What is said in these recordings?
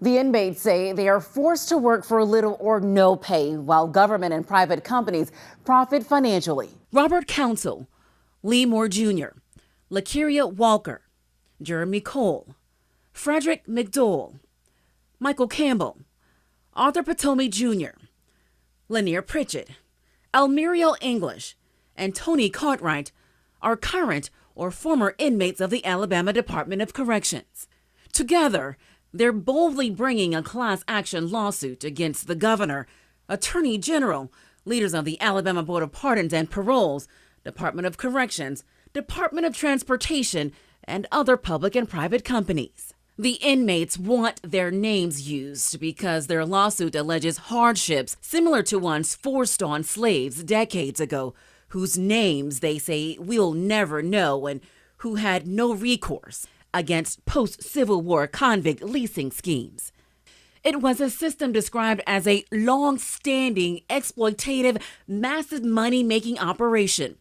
The inmates say they are forced to work for little or no pay while government and private companies profit financially. Robert Council, Lee Moore Jr., Lakeria Walker, Jeremy Cole, Frederick McDowell, Michael Campbell, Arthur Potomi Jr., Lanier Pritchett, Almerio English, and Tony Cartwright are current or former inmates of the Alabama Department of Corrections. Together, they're boldly bringing a class action lawsuit against the governor, attorney general, leaders of the Alabama Board of Pardons and Paroles, Department of Corrections, Department of Transportation, and other public and private companies. The inmates want their names used because their lawsuit alleges hardships similar to ones forced on slaves decades ago, whose names they say we'll never know and who had no recourse against post-Civil War convict leasing schemes. It was a system described as a long-standing, exploitative, massive money-making operation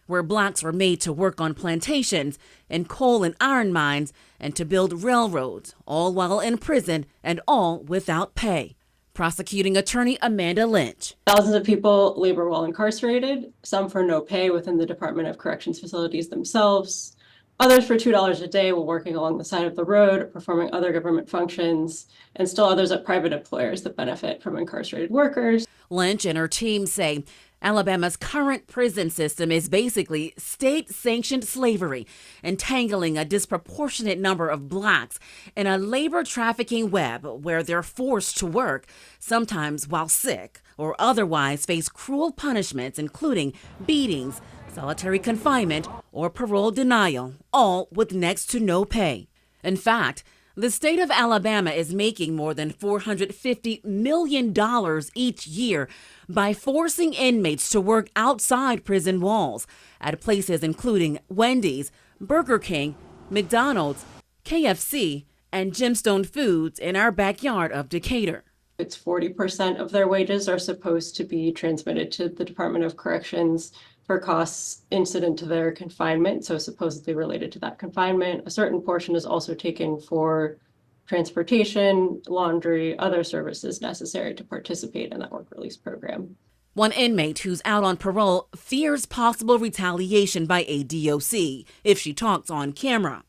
where blacks were made to work on plantations and coal and iron mines and to build railroads, all while in prison and all without pay. Prosecuting attorney Amanda Lynch. Thousands of people labor while incarcerated, some for no pay within the Department of Corrections facilities themselves, others for $2 a day while working along the side of the road, performing other government functions, and still others at private employers that benefit from incarcerated workers. Lynch and her team say Alabama's current prison system is basically state-sanctioned slavery, entangling a disproportionate number of blacks in a labor trafficking web where they're forced to work, sometimes while sick, or otherwise face cruel punishments, including beatings, solitary confinement, or parole denial, all with next to no pay. In fact, the state of Alabama is making more than $450 million each year by forcing inmates to work outside prison walls at places including Wendy's, Burger King, McDonald's, KFC, and Gemstone Foods in our backyard of Decatur. It's 40% of their wages are supposed to be transmitted to the Department of Corrections for costs incident to their confinement, so supposedly related to that confinement. A certain portion is also taken for transportation, laundry, other services necessary to participate in that work release program. One inmate who's out on parole fears possible retaliation by a DOC if she talks on camera,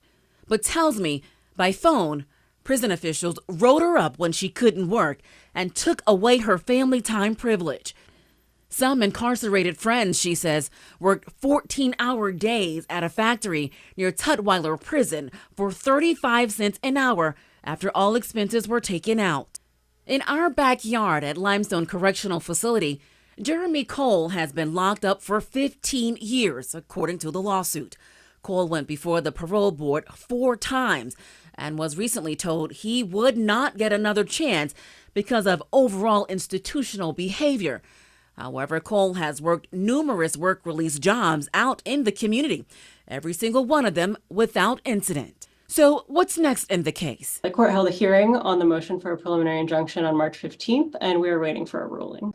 but tells me by phone prison officials wrote her up when she couldn't work and took away her family time privilege. Some incarcerated friends, she says, worked 14-hour days at a factory near Tutwiler Prison for 35 cents an hour after all expenses were taken out. In our backyard at Limestone Correctional Facility, Jeremy Cole has been locked up for 15 years, according to the lawsuit. Cole went before the parole board 4 times and was recently told he would not get another chance because of overall institutional behavior. However, Cole has worked numerous work release jobs out in the community, every single one of them without incident. So what's next in the case? The court held a hearing on the motion for a preliminary injunction on March 15th, and we are waiting for a ruling.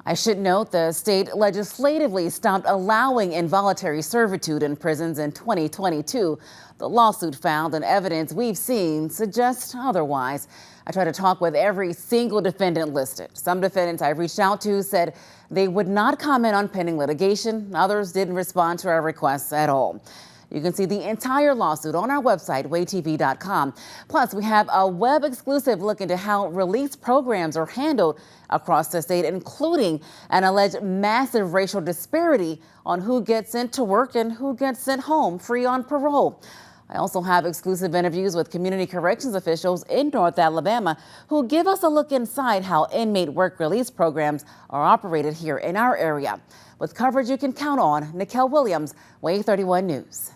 I should note the state legislatively stopped allowing involuntary servitude in prisons in 2022. The lawsuit found and evidence we've seen suggests otherwise. I tried to talk with every single defendant listed. Some defendants I reached out to said they would not comment on pending litigation. Others didn't respond to our requests at all. You can see the entire lawsuit on our website, WAAYTV.com. Plus, we have a web exclusive look into how release programs are handled across the state, including an alleged massive racial disparity on who gets sent to work and who gets sent home free on parole. I also have exclusive interviews with community corrections officials in North Alabama who give us a look inside how inmate work release programs are operated here in our area. With coverage you can count on, Nikel Williams, WAAY 31 News.